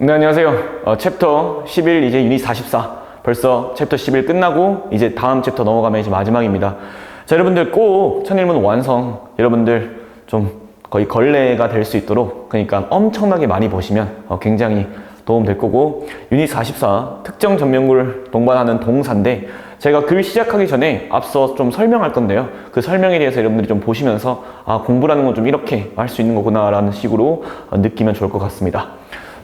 네, 안녕하세요. 챕터 11, 이제 유닛 44. 벌써 챕터 11 끝나고 이제 다음 챕터 넘어가면 이제 마지막입니다. 자, 여러분들 꼭 천일문 완성, 여러분들 좀 거의 걸레가 될 수 있도록, 그러니까 엄청나게 많이 보시면 굉장히 도움 될 거고, 유닛 44 특정 전명구를 동반하는 동사인데, 제가 글 시작하기 전에 앞서 좀 설명할 건데요. 그 설명에 대해서 여러분들이 좀 보시면서 공부라는 건 좀 이렇게 할 수 있는 거구나 라는 식으로 느끼면 좋을 것 같습니다.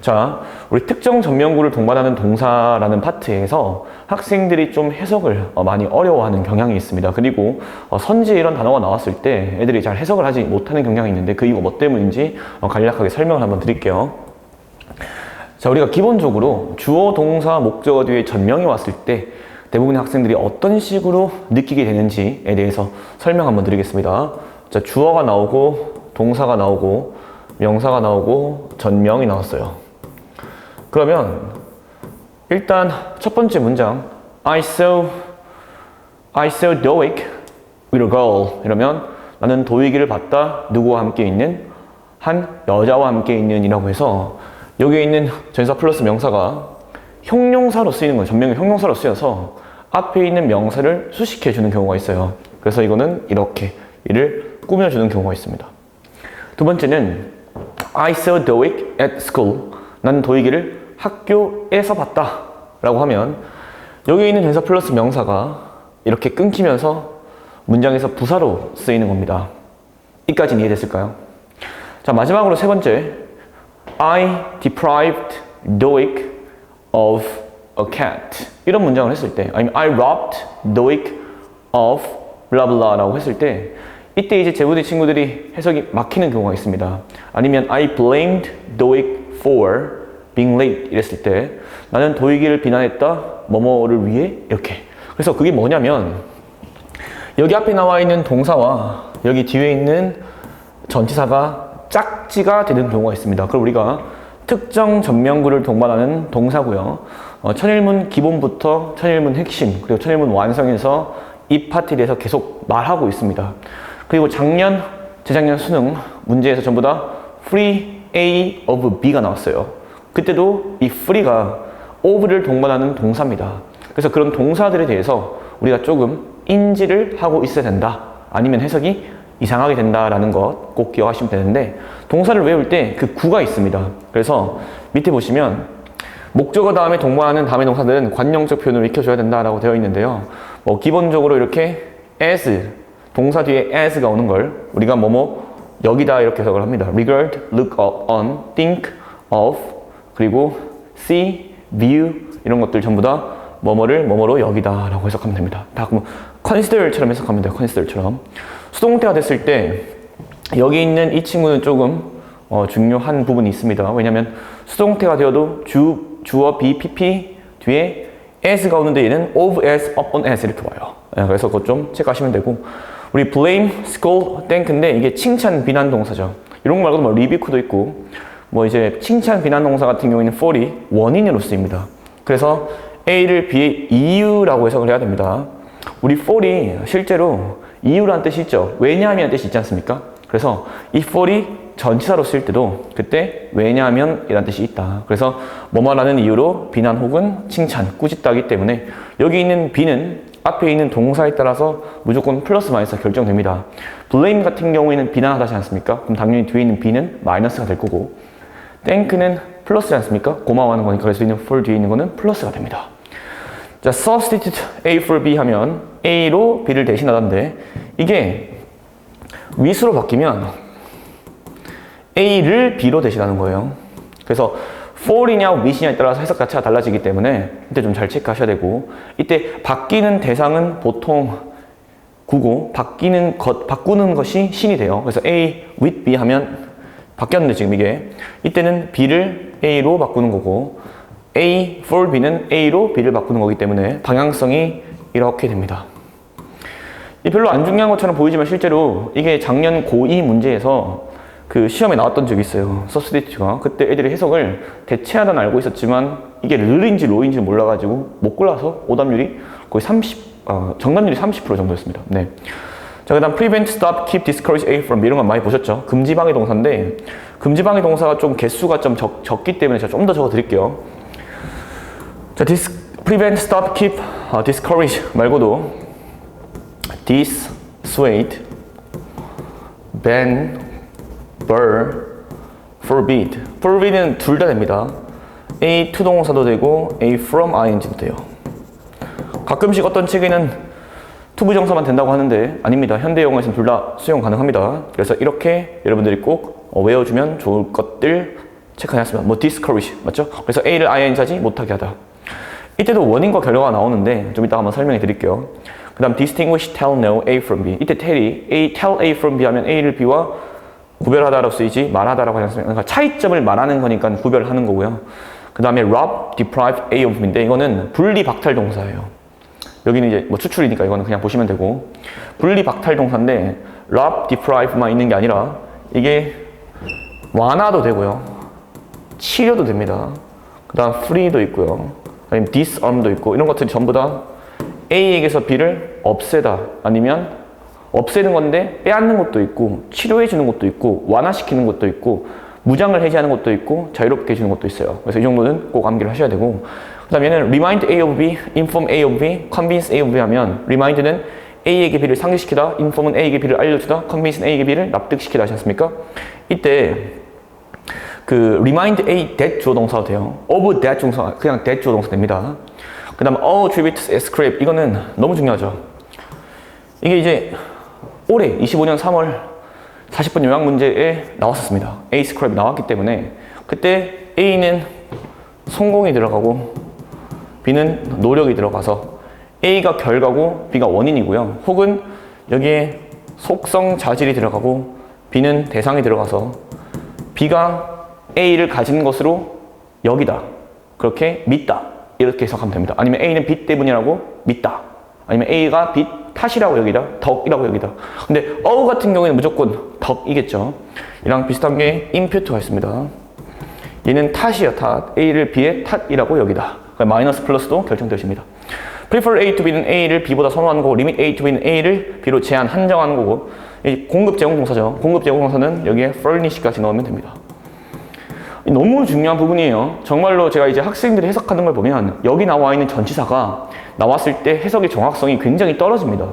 자, 우리 특정 전명구를 동반하는 동사라는 파트에서 학생들이 좀 해석을 많이 어려워하는 경향이 있습니다. 그리고 선지에 이런 단어가 나왔을 때 애들이 잘 해석을 하지 못하는 경향이 있는데, 그 이유가 뭐 때문인지 간략하게 설명을 한번 드릴게요. 자, 우리가 기본적으로 주어, 동사, 목적어 뒤에 전명이 왔을 때 대부분의 학생들이 어떤 식으로 느끼게 되는지에 대해서 설명 한번 드리겠습니다. 자, 주어가 나오고 동사가 나오고 명사가 나오고 전명이 나왔어요. 그러면 일단 첫 번째 문장 I saw Doig with a girl. 이러면 나는 도익이를 봤다. 누구와 함께 있는? 한 여자와 함께 있는 이라고 해서 여기에 있는 전사 플러스 명사가 형용사로 쓰이는 거예요. 전명이 형용사로 쓰여서 앞에 있는 명사를 수식해 주는 경우가 있어요. 그래서 이거는 이렇게 이를 꾸며주는 경우가 있습니다. 두 번째는 I saw Doig at school. 나는 도익이를 학교에서 봤다 라고 하면 여기 있는 전사 플러스 명사가 이렇게 끊기면서 문장에서 부사로 쓰이는 겁니다. 이까지는 이해됐을까요? 자, 마지막으로 세 번째 I deprived Doig of a cat. 이런 문장을 했을 때, 아니면 I robbed Doig of blah blah 라고 했을 때, 이때 이제 제부대 친구들이 해석이 막히는 경우가 있습니다. 아니면 I blamed Doig for being late 이랬을 때 나는 도익이를 비난했다 뭐뭐를 위해 이렇게. 그래서 그게 뭐냐면 여기 앞에 나와 있는 동사와 여기 뒤에 있는 전치사가 짝지가 되는 경우가 있습니다. 그럼 우리가 특정 전명구를 동반하는 동사고요. 천일문 기본부터 천일문 핵심 그리고 천일문 완성에서 이 파트에 대해서 계속 말하고 있습니다. 그리고 작년, 재작년 수능 문제에서 전부 다 free A of B가 나왔어요. 그때도 이 free가 of를 동반하는 동사입니다. 그래서 그런 동사들에 대해서 우리가 조금 인지를 하고 있어야 된다. 아니면 해석이 이상하게 된다라는 것 꼭 기억하시면 되는데, 동사를 외울 때 그 구가 있습니다. 그래서 밑에 보시면 목적어 다음에 동반하는 다음의 동사들은 관용적 표현으로 익혀줘야 된다라고 되어 있는데요. 기본적으로 이렇게 as, 동사 뒤에 as가 오는 걸 우리가 뭐뭐 여기다 이렇게 해석을 합니다. regard, look on, think of, 그리고 see, view 이런 것들 전부 다 뭐뭐를 뭐뭐로 여기다 라고 해석하면 됩니다. 다 그럼 consider처럼 해석하면 돼요. consider처럼. 수동태가 됐을 때 여기 있는 이 친구는 조금 중요한 부분이 있습니다. 왜냐하면 수동태가 되어도 주어 be, pp 뒤에 as가 오는데 얘는 of, as, upon, as 이렇게 와요. 그래서 그것 좀 체크하시면 되고, 우리 blame, scold, thank인데 이게 칭찬, 비난 동사죠. 이런 거 말고도 rebuke도 있고, 이제 칭찬, 비난 동사 같은 경우에는 for이 원인으로 쓰입니다. 그래서 A를 B의 이유라고 해석을 해야 됩니다. 우리 for이 실제로 이유라는 뜻이 있죠. 왜냐하면 뜻이 있지 않습니까? 그래서 이 for이 전치사로 쓰일 때도 그때 왜냐하면 이라는 뜻이 있다. 그래서 뭐뭐라는 이유로 비난 혹은 칭찬, 꾸짖다기 때문에 여기 있는 B는 앞에 있는 동사에 따라서 무조건 플러스 마이너스가 결정됩니다. blame 같은 경우에는 비난하다지 않습니까? 그럼 당연히 뒤에 있는 B는 마이너스가 될 거고, thank는 플러스지 않습니까? 고마워하는 거니까. 그래서 있는 for 뒤에 있는 거는 플러스가 됩니다. 자, substitute A for B 하면 A로 B를 대신하던데, 이게 위수로 바뀌면 A를 B로 대신하는 거예요. 그래서 for이냐 with이냐에 따라서 해석 자체가 달라지기 때문에 이때 좀 잘 체크하셔야 되고, 이때 바뀌는 대상은 보통 구고 바꾸는 것이 신이 돼요. 그래서 A with B 하면 바뀌었는데 지금 이때는 B를 A로 바꾸는 거고, A for B는 A로 B를 바꾸는 거기 때문에 방향성이 이렇게 됩니다. 별로 안 중요한 것처럼 보이지만 실제로 이게 작년 고2 문제에서 그 시험에 나왔던 적이 있어요. substitute가. 그때 애들이 해석을 대체하다는 알고 있었지만 이게 르인지 로인지 몰라가지고 못 골라서 오답률이 거의 정답률이 30% 정도였습니다. 네. 자, 그 다음 prevent, stop, keep, discourage A from B 이런 건 많이 보셨죠? 금지방해 동사인데 금지방해 동사가 좀 개수가 좀 적기 때문에 제가 좀 더 적어 드릴게요. 자, prevent, stop, keep, discourage 말고도 dissuade, ban, burn, forbid. forbid는 둘 다 됩니다. A to 동사도 되고 A from ing도 돼요. 가끔씩 어떤 책에는 to 부정사만 된다고 하는데 아닙니다. 현대 영어에서는 둘 다 수용 가능합니다. 그래서 이렇게 여러분들이 꼭 외워주면 좋을 것들 체크해놨습니다. 뭐 discourage 맞죠? 그래서 A를 ing하지 못하게 하다. 이때도 원인과 결과가 나오는데 좀 이따 한번 설명해 드릴게요. 그 다음 distinguish, tell no, A from B. 이때 tell A from B 하면 A를 B와 구별하다라고 쓰이지 말하다라고 하지 않습니까? 그러니까 차이점을 말하는 거니까 구별하는 거고요. 그 다음에 rob, deprive, A of B인데 이거는 분리 박탈 동사예요. 여기는 이제 뭐 추출이니까 이거는 그냥 보시면 되고 분리 박탈 동사인데 rob, deprive만 있는 게 아니라 이게 완화도 되고요. 치료도 됩니다. 그 다음 free도 있고요. 아니면 disarm도 있고 이런 것들이 전부 다 A에게서 B를 없애다 아니면 없애는 건데 빼앗는 것도 있고 치료해 주는 것도 있고 완화시키는 것도 있고 무장을 해제하는 것도 있고 자유롭게 해주는 것도 있어요. 그래서 이 정도는 꼭 암기를 하셔야 되고 그 다음 얘는 remind A of B, inform A of B, convince A of B 하면 remind는 A에게 B를 상기시키다, inform은 A에게 B를 알려주다, convince는 A에게 B를 납득시키다 하지 않습니까? 이때 그 remind A that 주어 동사도 돼요. of that 동사 그냥 that 주어 동사 됩니다. 그 다음 attribute ascribe 이거는 너무 중요하죠. 이게 이제 올해 25년 3월 40분 요약 문제에 나왔었습니다. ascribe 나왔기 때문에 그때 A는 성공이 들어가고 B는 노력이 들어가서 A가 결과고 B가 원인이고요. 혹은 여기에 속성 자질이 들어가고 B는 대상이 들어가서 B가 A를 가진 것으로 여기다. 그렇게 믿다. 이렇게 해석하면 됩니다. 아니면 A는 B 때문이라고 믿다. 아니면 A가 B 탓이라고 여기다. 덕이라고 여기다. 근데 같은 경우에는 무조건 덕이겠죠. 이랑 비슷한 게 impute가 있습니다. 얘는 탓이야, 탓. A를 B의 탓이라고 여기다. 마이너스 플러스도 결정되십니다. prefer A to B는 A를 B보다 선호하는 거고 limit A to B는 A를 B로 제한, 한정하는 거고 이 공급 제공 동사죠. 공급 제공 동사는 여기에 furnish까지 넣으면 됩니다. 너무 중요한 부분이에요. 정말로 제가 이제 학생들이 해석하는 걸 보면 여기 나와 있는 전치사가 나왔을 때 해석의 정확성이 굉장히 떨어집니다.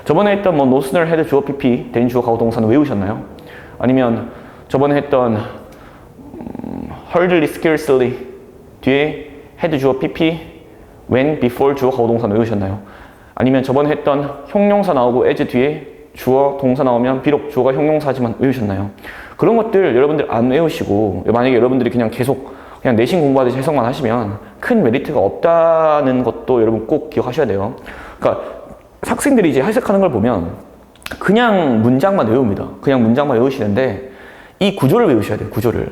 저번에 했던 뭐 no sooner had 주어 PP then 주어 가고 동사는 외우셨나요? 아니면 저번에 했던 hardly, scarcely 뒤에 had 주어 PP when, before 주어 가고 동사는 외우셨나요? 아니면 저번에 했던 형용사 나오고 as 뒤에 주어 동사 나오면 비록 주어가 형용사지만 외우셨나요? 그런 것들 여러분들 안 외우시고 만약에 여러분들이 그냥 계속 그냥 내신 공부하듯이 해석만 하시면 큰 메리트가 없다는 것도 여러분 꼭 기억하셔야 돼요. 그러니까 학생들이 이제 해석하는 걸 보면 그냥 문장만 외웁니다. 그냥 문장만 외우시는데 이 구조를 외우셔야 돼요. 구조를.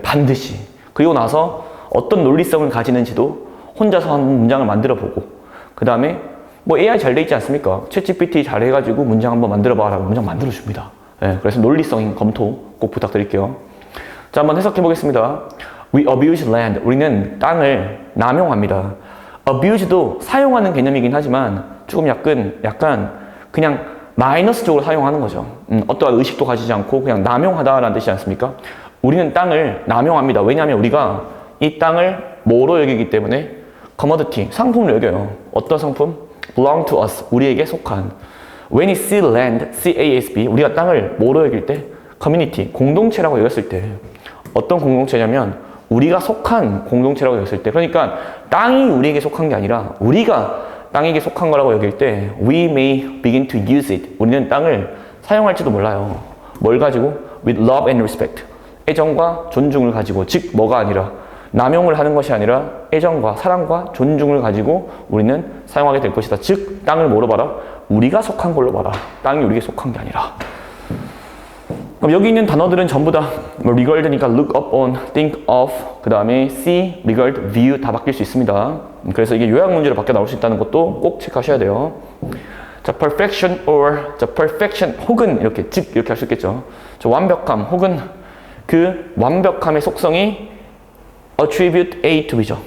반드시. 그리고 나서 어떤 논리성을 가지는지도 혼자서 한 문장을 만들어 보고 그 다음에 뭐 AI 잘 돼 있지 않습니까? 챗GPT 잘 해가지고 문장 한번 만들어 봐라고 문장 만들어 줍니다. 그래서 논리성인 검토 꼭 부탁드릴게요. 자, 한번 해석해 보겠습니다. We abuse land. 우리는 땅을 남용합니다. abuse도 사용하는 개념이긴 하지만 조금 약간 그냥 마이너스적으로 사용하는 거죠. 어떠한 의식도 가지지 않고 그냥 남용하다라는 뜻이지 않습니까? 우리는 땅을 남용합니다. 왜냐하면 우리가 이 땅을 뭐로 여기기 때문에 commodity, 상품으로 여겨요. 어떤 상품? belong to us, 우리에게 속한. When we see land, C-A-S-B, 우리가 땅을 뭐로 여길 때? community, 공동체라고 여겼을 때. 어떤 공동체냐면 우리가 속한 공동체라고 여겼을 때. 그러니까 땅이 우리에게 속한 게 아니라 우리가 땅에게 속한 거라고 여길 때 we may begin to use it. 우리는 땅을 사용할지도 몰라요. 뭘 가지고? with love and respect. 애정과 존중을 가지고, 즉 뭐가 아니라 남용을 하는 것이 아니라 애정과 사랑과 존중을 가지고 우리는 사용하게 될 것이다. 즉 땅을 뭐로 봐라? 우리가 속한 걸로 봐라. 땅이 우리에게 속한 게 아니라. 그럼 여기 있는 단어들은 전부 다 뭐 regard니까 look up on, think of, 그 다음에 see, regard, view 다 바뀔 수 있습니다. 그래서 이게 요약 문제로 바뀌어 나올 수 있다는 것도 꼭 체크하셔야 돼요. 자, perfection or, 자, perfection 혹은 이렇게, 즉 이렇게 할 수 있겠죠. 저 완벽함 혹은 그 완벽함의 속성이 attribute A to B죠.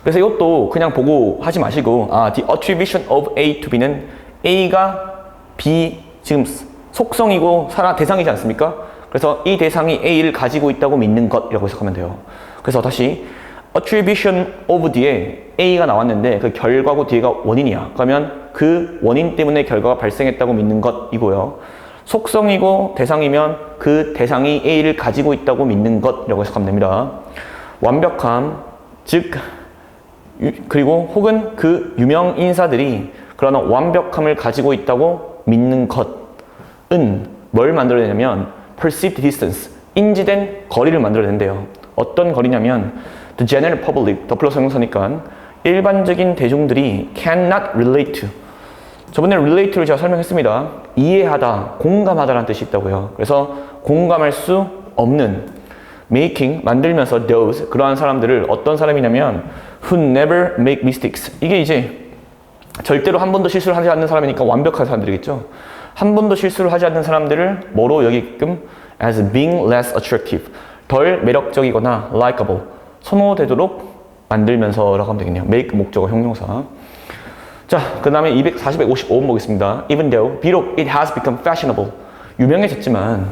그래서 이것도 그냥 보고 하지 마시고 the attribution of A to B는 A가 지금 속성이고 대상이지 않습니까? 그래서 이 대상이 A를 가지고 있다고 믿는 것이라고 해석하면 돼요. 그래서 다시 attribution of 뒤에 A가 나왔는데 그 결과고 뒤에가 원인이야. 그러면 그 원인 때문에 결과가 발생했다고 믿는 것이고요. 속성이고 대상이면 그 대상이 A를 가지고 있다고 믿는 것이라고 해석하면 됩니다. 완벽함, 즉 그리고 혹은 그 유명 인사들이 그런 완벽함을 가지고 있다고 믿는 것은 뭘 만들어내냐면 perceived distance, 인지된 거리를 만들어낸대요. 어떤 거리냐면 the general public, 더 플러스 형용사니까 일반적인 대중들이 cannot relate to. 저번에 relate를 제가 설명했습니다. 이해하다, 공감하다라는 뜻이 있다고요. 그래서 공감할 수 없는 making, 만들면서 those, 그러한 사람들을 어떤 사람이냐면 who never make mistakes. 이게 이제 절대로 한 번도 실수를 하지 않는 사람이니까 완벽한 사람들이겠죠. 한 번도 실수를 하지 않는 사람들을 뭐로 여기게끔 as being less attractive, 덜 매력적이거나 likable, 선호되도록 만들면서라고 하면 되겠네요. make 목적어 형용사. 자, 그 다음에 240-155번 보겠습니다. Even though, 비록 it has become fashionable, 유명해졌지만,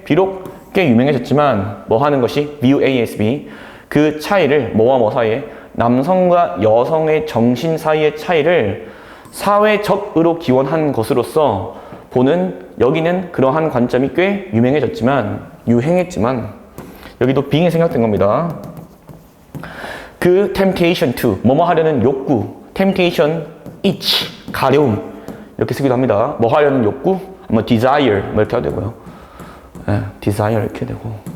비록 꽤 유명해졌지만 뭐 하는 것이 VUASB, 그 차이를 뭐와 뭐 사이에, 남성과 여성의 정신 사이의 차이를 사회적으로 기원한 것으로서 보는, 여기는 그러한 관점이 꽤 유행했지만 여기도 being이 생략된 겁니다. 그 temptation to, 뭐뭐 하려는 욕구, temptation, itch, 가려움 이렇게 쓰기도 합니다. 뭐 하려는 욕구, 뭐 desire 뭐 이렇게 해도 되고요. desire 이렇게 되고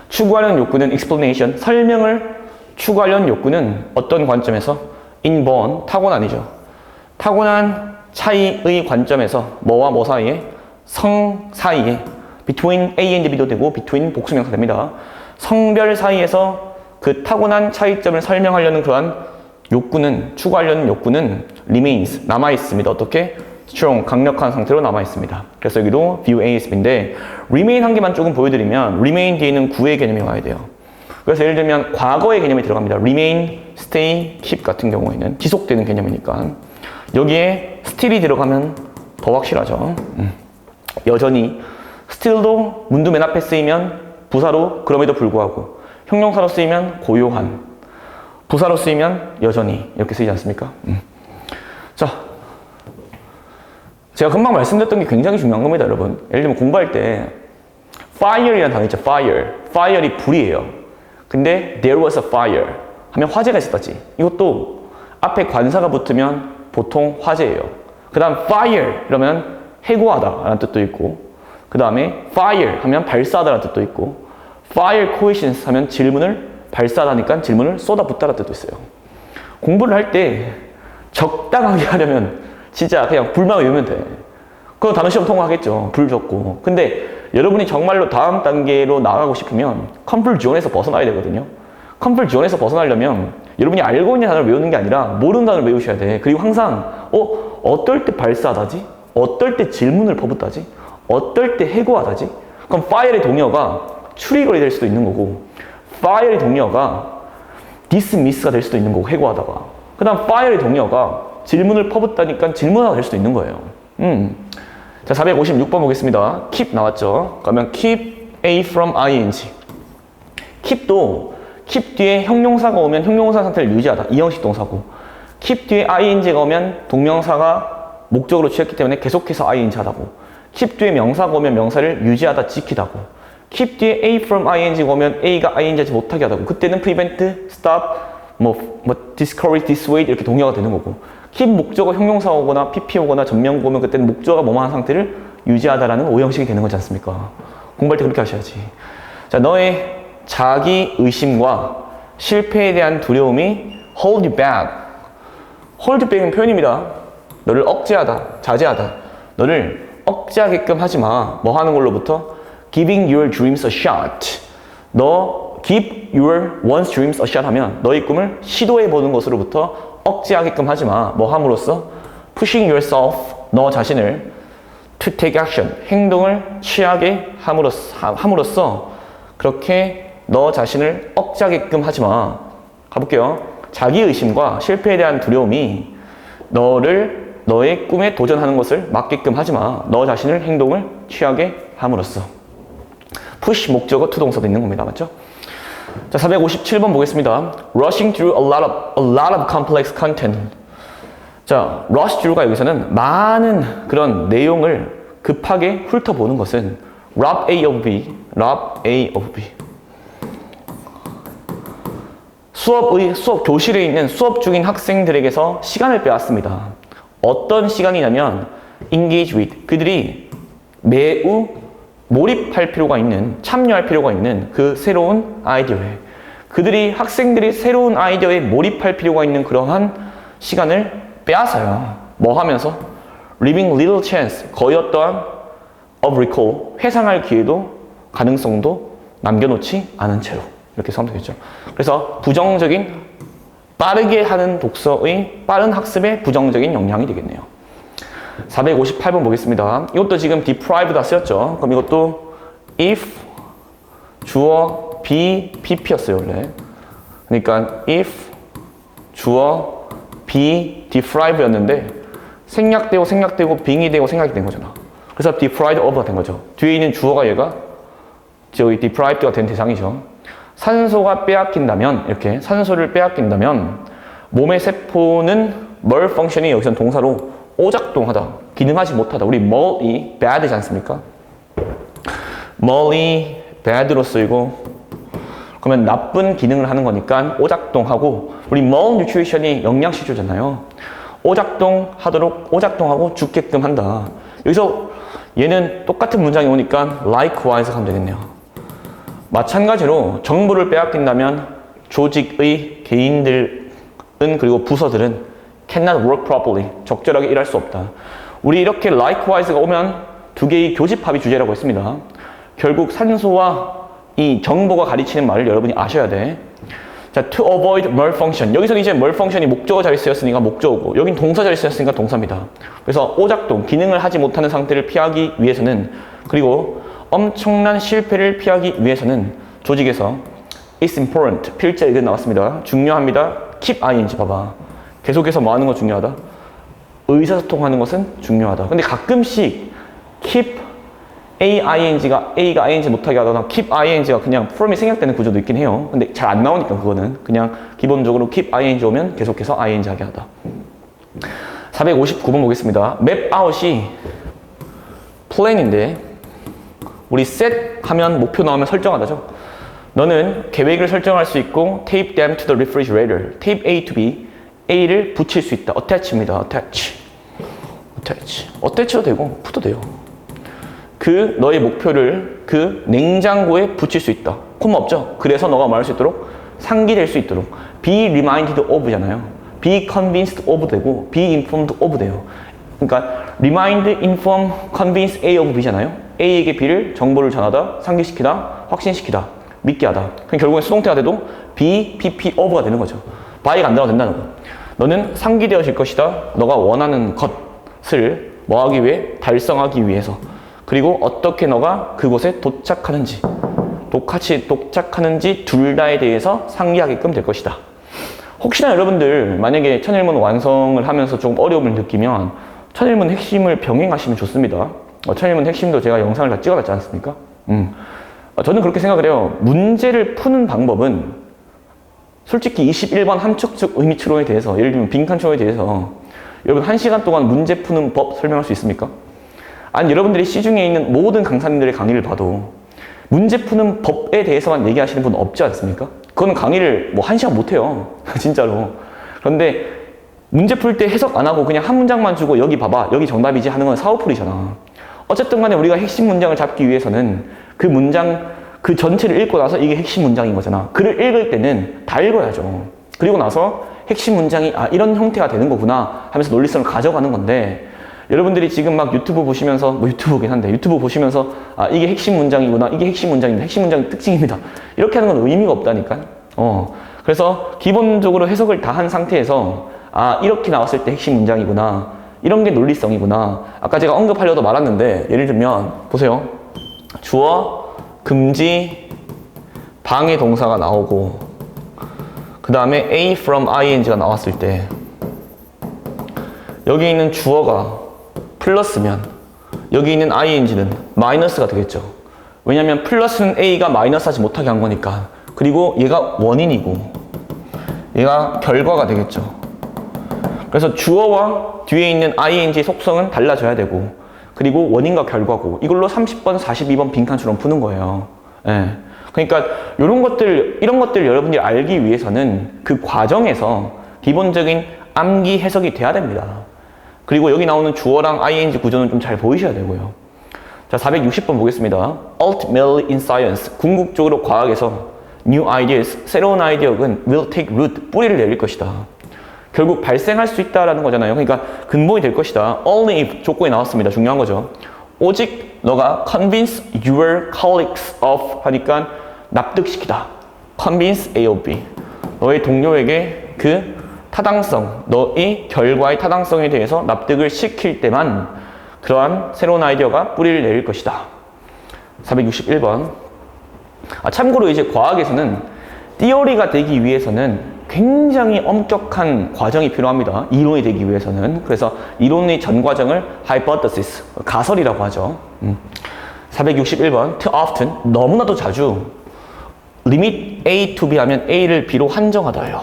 추구하려는 욕구는 explanation, 설명을 추구하려는 욕구는 어떤 관점에서 inborn, 타고난이죠. 타고난 차이의 관점에서 뭐와 뭐 사이에, 성 사이에, between A and B도 되고 between 복수명사 됩니다. 성별 사이에서 그 타고난 차이점을 설명하려는 그러한 욕구는, 추구하려는 욕구는 remains, 남아있습니다. 어떻게? strong, 강력한 상태로 남아있습니다. 그래서 여기도 VUASB인데 remain 한 개만 조금 보여드리면 remain 뒤에는 구의 개념이 와야 돼요. 그래서 예를 들면 과거의 개념이 들어갑니다. remain, stay, keep 같은 경우에는 지속되는 개념이니까 여기에 still이 들어가면 더 확실하죠. 여전히 still도 문도 맨 앞에 쓰이면 부사로 그럼에도 불구하고, 형용사로 쓰이면 고요한, 부사로 쓰이면 여전히 이렇게 쓰이지 않습니까? 자, 제가 금방 말씀드렸던 게 굉장히 중요한 겁니다, 여러분. 예를 들면 공부할 때 fire이라는 단어 있죠. fire이 불이에요. 근데 there was a fire 하면 화재가 있었다지. 이것도 앞에 관사가 붙으면 보통 화재예요. 그 다음 fire 이러면 해고하다 라는 뜻도 있고, 그 다음에 fire 하면 발사하다 라는 뜻도 있고, fire coefficient 하면 질문을 발사하다니까 질문을 쏟아붓다 라는 뜻도 있어요. 공부를 할 때 적당하게 하려면 진짜 그냥 불만 외우면 돼. 그거 단어 시험 통과하겠죠. 불 적고. 근데 여러분이 정말로 다음 단계로 나가고 싶으면 컴플 지원에서 벗어나야 되거든요. 컴플 지원에서 벗어나려면 여러분이 알고 있는 단어를 외우는 게 아니라 모르는 단어를 외우셔야 돼. 그리고 항상 어떨 때 발사하다지? 어떨 때 질문을 퍼붓다지? 어떨 때 해고하다지? 그럼 fire의 동의어가 추리거리 될 수도 있는 거고, fire의 동의어가 dismiss가 될 수도 있는 거고, 해고하다가. 그 다음 fire의 동의어가 질문을 퍼붓다니까 질문하가 될 수도 있는 거예요. 자, 456번 보겠습니다. keep 나왔죠? 그러면 keep A from ing. keep도 keep 뒤에 형용사가 오면 형용사 상태를 유지하다. 이형식 동사고. keep 뒤에 ing가 오면 동명사가 목적으로 취했기 때문에 계속해서 ing 하다고. keep 뒤에 명사가 오면 명사를 유지하다, 지키다고. keep 뒤에 A from ing가 오면 A가 ing 하지 못하게 하다고. 그때는 prevent, stop, discourage, dissuade 이렇게 동의어가 되는 거고. keep 목적어 형용사 오거나 pp 오거나 전명구 오면 그때는 목적어가 뭐뭐한 상태를 유지하다라는 오형식이 되는 거지 않습니까? 공부할 때 그렇게 하셔야지. 자, 너의 자기 의심과 실패에 대한 두려움이 hold you back. hold you back은 표현입니다. 너를 억제하다, 자제하다. 너를 억제하게끔 하지 마. 뭐 하는 걸로부터? giving your dreams a shot. 너 give your one's dreams a shot 하면 너의 꿈을 시도해 보는 것으로부터 억제하게끔 하지 마. 뭐 함으로써? pushing yourself, 너 자신을 to take action, 행동을 취하게 함으로써 그렇게 너 자신을 억제하게끔 하지 마. 가볼게요. 자기의심과 실패에 대한 두려움이 너를 너의 꿈에 도전하는 것을 막게끔 하지 마. 너 자신을 행동을 취하게 함으로써. push 목적어 to 동사도 있는 겁니다. 맞죠? 자, 457번 보겠습니다. rushing through a lot of complex content. 자, rush through가 여기서는 많은 그런 내용을 급하게 훑어보는 것은 rob A of B, rob A of B. 수업 교실에 있는 수업 중인 학생들에게서 시간을 빼앗습니다. 어떤 시간이냐면 engage with, 그들이 매우 몰입할 필요가 있는, 참여할 필요가 있는 그 새로운 아이디어에, 학생들이 새로운 아이디어에 몰입할 필요가 있는 그러한 시간을 빼앗아요. 뭐 하면서? leaving little chance, 거의 어떠한 of recall, 회상할 기회도 가능성도 남겨놓지 않은 채로, 이렇게 선택했죠. 그래서 부정적인, 빠르게 하는 독서의 빠른 학습의 부정적인 영향이 되겠네요. 458번 보겠습니다. 이것도 지금 deprive 다 쓰였죠. 그럼 이것도 if, 주어, be, pp였어요, 원래. 그러니까 if, 주어, be, deprive였는데 생략되고 being이 되고 생략이 된 거잖아. 그래서 deprived of가 된 거죠. 뒤에 있는 주어가 얘가 저기 deprived가 된 대상이죠. 산소가 빼앗긴다면, 이렇게 산소를 빼앗긴다면 몸의 세포는 malfunction이 여기서는 동사로 오작동하다, 기능하지 못하다. 우리 mal이 bad이지 않습니까? mal이 bad로 쓰이고, 그러면 나쁜 기능을 하는 거니까 오작동하고, 우리 malnutrition이 영양실조잖아요. 오작동하고 죽게끔 한다. 여기서 얘는 똑같은 문장이 오니까 likewise 하면 되겠네요. 마찬가지로 정보를 빼앗긴다면 조직의 개인들은, 그리고 부서들은 cannot work properly, 적절하게 일할 수 없다. 우리 이렇게 likewise가 오면 두 개의 교집합이 주제라고 했습니다. 결국 산소와 이 정보가 가리치는 말을 여러분이 아셔야 돼. 자, to avoid malfunction. 여기서는 이제 malfunction이 목적어 자리에 쓰였으니까 목적어고, 여긴 동사 자리에 쓰였으니까 동사입니다. 그래서 오작동, 기능을 하지 못하는 상태를 피하기 위해서는, 그리고 엄청난 실패를 피하기 위해서는 조직에서 it's important, 필자 의견 나왔습니다. 중요합니다. keep ing 봐봐. 계속해서 뭐 하는 거 중요하다? 의사소통하는 것은 중요하다. 근데 가끔씩 keep A가 ing 못하게 하거나 keep ing가 그냥 form이 생략되는 구조도 있긴 해요. 근데 잘 안 나오니까 그거는 그냥 기본적으로 keep ing 오면 계속해서 ing 하게 하다. 459번 보겠습니다. map out이 plan인데 우리 set 하면 목표 나오면 설정하다죠. 너는 계획을 설정할 수 있고 tape them to the refrigerator, tape A to B, A를 붙일 수 있다. attach입니다. attach도 되고 put도 돼요. 그 너의 목표를 그 냉장고에 붙일 수 있다. 콤마 없죠? 그래서 너가 말할 수 있도록 상기될 수 있도록 be reminded of잖아요. be convinced of 되고 be informed of 돼요. 그러니까 remind, inform, convince A of B잖아요. A에게 B를 정보를 전하다, 상기시키다, 확신시키다, 믿게 하다. 그럼 결국엔 수동태가 돼도 be, pp, of가 되는 거죠. by가 안 들어도 된다는 거. 너는 상기되어질 것이다. 너가 원하는 것을 뭐 하기 위해? 달성하기 위해서. 그리고 어떻게 너가 그곳에 도착하는지 둘 다에 대해서 상기하게끔 될 것이다. 혹시나 여러분들 만약에 천일문 완성을 하면서 조금 어려움을 느끼면 천일문 핵심을 병행하시면 좋습니다. 천일문 핵심도 제가 영상을 다 찍어놨지 않습니까? 저는 그렇게 생각을 해요. 문제를 푸는 방법은 솔직히 21번 함축적 의미추론에 대해서, 예를 들면 빈칸추론에 대해서 여러분 1시간 동안 문제 푸는 법 설명할 수 있습니까? 아니, 여러분들이 시중에 있는 모든 강사님들의 강의를 봐도 문제 푸는 법에 대해서만 얘기하시는 분 없지 않습니까? 그거는 강의를 뭐 1시간 못해요. 진짜로. 그런데 문제 풀 때 해석 안 하고 그냥 한 문장만 주고 여기 봐봐, 여기 정답이지 하는 건 사후풀이잖아. 어쨌든 간에 우리가 핵심 문장을 잡기 위해서는 그 문장, 그 전체를 읽고 나서 이게 핵심 문장인 거잖아. 글을 읽을 때는 다 읽어야죠. 그리고 나서 핵심 문장이 이런 형태가 되는 거구나 하면서 논리성을 가져가는 건데, 여러분들이 지금 막 유튜브 보시면서, 뭐 유튜브긴 한데 유튜브 보시면서 이게 핵심 문장이구나, 이게 핵심 문장입니다, 핵심 문장의 특징입니다, 이렇게 하는 건 의미가 없다니까. 그래서 기본적으로 해석을 다 한 상태에서 이렇게 나왔을 때 핵심 문장이구나, 이런 게 논리성이구나. 아까 제가 언급하려도 말았는데, 예를 들면 보세요. 주어, 금지, 방해 동사가 나오고 그 다음에 A from ing가 나왔을 때 여기 있는 주어가 플러스면 여기 있는 ing는 마이너스가 되겠죠. 왜냐면 플러스는 a가 마이너스 하지 못하게 한 거니까. 그리고 얘가 원인이고 얘가 결과가 되겠죠. 그래서 주어와 뒤에 있는 ing 속성은 달라져야 되고, 그리고 원인과 결과고, 이걸로 30번, 42번 빈칸처럼 푸는 거예요. 예. 그러니까 이런 것들 여러분들이 알기 위해서는 그 과정에서 기본적인 암기 해석이 돼야 됩니다. 그리고 여기 나오는 주어랑 ing 구조는 좀 잘 보이셔야 되고요. 자, 460번 보겠습니다. Ultimately in science, 궁극적으로 과학에서 new ideas, 새로운 아이디어는 will take root, 뿌리를 내릴 것이다. 결국 발생할 수 있다라는 거잖아요. 그러니까 근본이 될 것이다. Only if 조건이 나왔습니다. 중요한 거죠. 오직 너가 convince your colleagues of 하니까 납득시키다. convince A of B. 너의 동료에게 그 타당성, 너의 결과의 타당성에 대해서 납득을 시킬 때만 그러한 새로운 아이디어가 뿌리를 내릴 것이다. 461번. 참고로 이제 과학에서는 티어리가 되기 위해서는 굉장히 엄격한 과정이 필요합니다. 이론이 되기 위해서는. 그래서 이론의 전 과정을 hypothesis, 가설이라고 하죠. 461번. Too often, 너무나도 자주 limit A to B 하면 A를 B로 한정하다예요.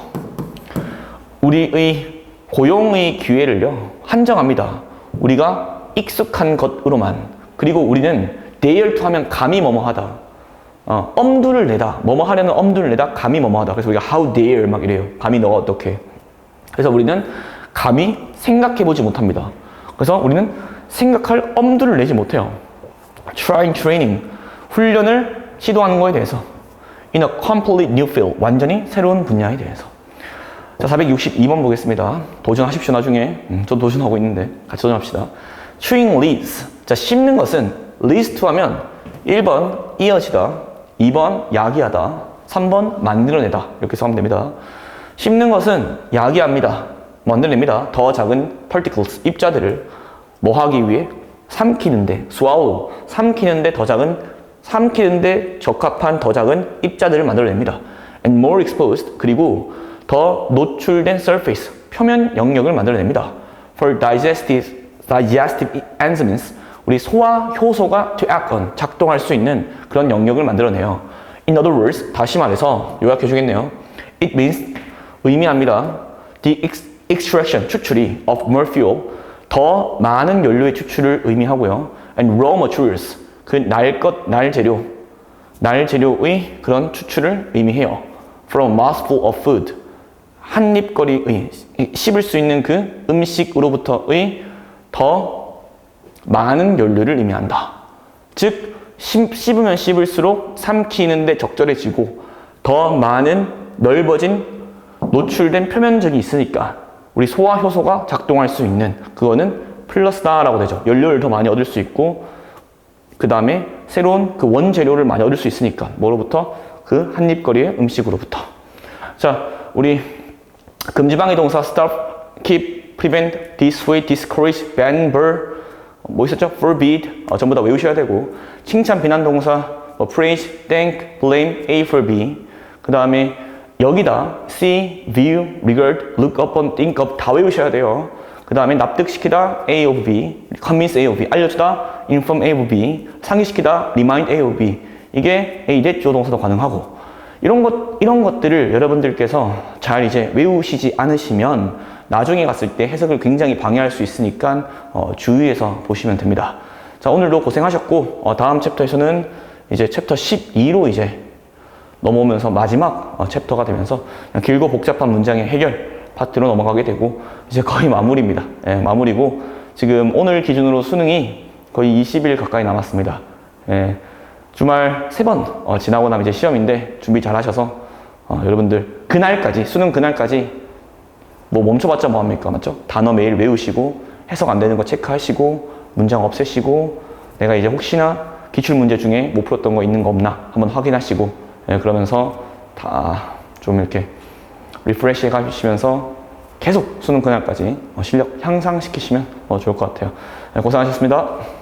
우리의 고용의 기회를요, 한정합니다. 우리가 익숙한 것으로만. 그리고 우리는 dare to 하면 감히 뭐뭐 하다. 엄두를 내다. 뭐뭐 하려는 엄두를 내다. 감히 뭐뭐 하다. 그래서 우리가 how dare 막 이래요. 감히 너가 어떻게. 그래서 우리는 감히 생각해보지 못합니다. 그래서 우리는 생각할 엄두를 내지 못해요. trying training. 훈련을 시도하는 거에 대해서. in a completely new field. 완전히 새로운 분야에 대해서. 자, 462번 보겠습니다. 도전하십시오, 나중에. 저 도전하고 있는데 같이 도전합시다. chewing leaves. 자, 씹는 것은 leads to 하면 1번 이어지다, 2번 야기하다, 3번 만들어내다. 이렇게 써면 됩니다. 씹는 것은 야기합니다. 만들어냅니다. 더 작은 particles, 입자들을 뭐 하기 위해? 삼키는데, swallow, 삼키는데 더 작은, 삼키는데 적합한 더 작은 입자들을 만들어냅니다. and more exposed, 그리고 더 노출된 surface, 표면 영역을 만들어냅니다. for digestive enzymes, 우리 소화 효소가 to act on, 작동할 수 있는 그런 영역을 만들어내요. In other words, 다시 말해서 요약해 주겠네요. It means, 의미합니다. The extraction, 추출이 of more fuel, 더 많은 연료의 추출을 의미하고요. And raw materials, 그 날 재료의 그런 추출을 의미해요. From a mouthful of food, 한 입거리의, 씹을 수 있는 그 음식으로부터의 더 많은 연료를 의미한다. 즉, 씹으면 씹을수록 삼키는데 적절해지고 더 많은 넓어진 노출된 표면적이 있으니까 우리 소화 효소가 작동할 수 있는, 그거는 플러스다라고 되죠. 연료를 더 많이 얻을 수 있고, 그 다음에 새로운 그 원재료를 많이 얻을 수 있으니까. 뭐로부터? 그 한 입거리의 음식으로부터. 자, 우리 금지방해 동사 stop, keep, prevent, dissuade, discourage, ban, burn, 뭐 있었죠? forbid, 전부 다 외우셔야 되고, 칭찬, 비난 동사, praise, thank, blame, A for B. 그 다음에 여기다 see, view, regard, look upon, think of 다 외우셔야 돼요. 그 다음에 납득시키다, A of B, convince A of B, 알려주다, inform A of B, 상기시키다, remind A of B. 이게 A 대 주어 동사도 가능하고, 이런 것들을 여러분들께서 잘 이제 외우시지 않으시면 나중에 갔을 때 해석을 굉장히 방해할 수 있으니까 주의해서 보시면 됩니다. 자, 오늘도 고생하셨고, 다음 챕터에서는 이제 챕터 12로 이제 넘어오면서 마지막 챕터가 되면서 길고 복잡한 문장의 해결 파트로 넘어가게 되고, 이제 거의 마무리입니다. 예, 마무리고, 지금 오늘 기준으로 수능이 거의 20일 가까이 남았습니다. 예, 주말 3번 지나고 나면 이제 시험인데 준비 잘 하셔서 여러분들 그날까지, 수능 그날까지 뭐 멈춰봤자 뭐합니까? 맞죠? 단어 매일 외우시고 해석 안 되는 거 체크하시고 문장 없애시고, 내가 이제 혹시나 기출문제 중에 못 풀었던 거 있는 거 없나 한번 확인하시고, 예, 그러면서 다 좀 이렇게 리프레시 해가시면서 계속 수능 그날까지 실력 향상시키시면 좋을 것 같아요. 예, 고생하셨습니다.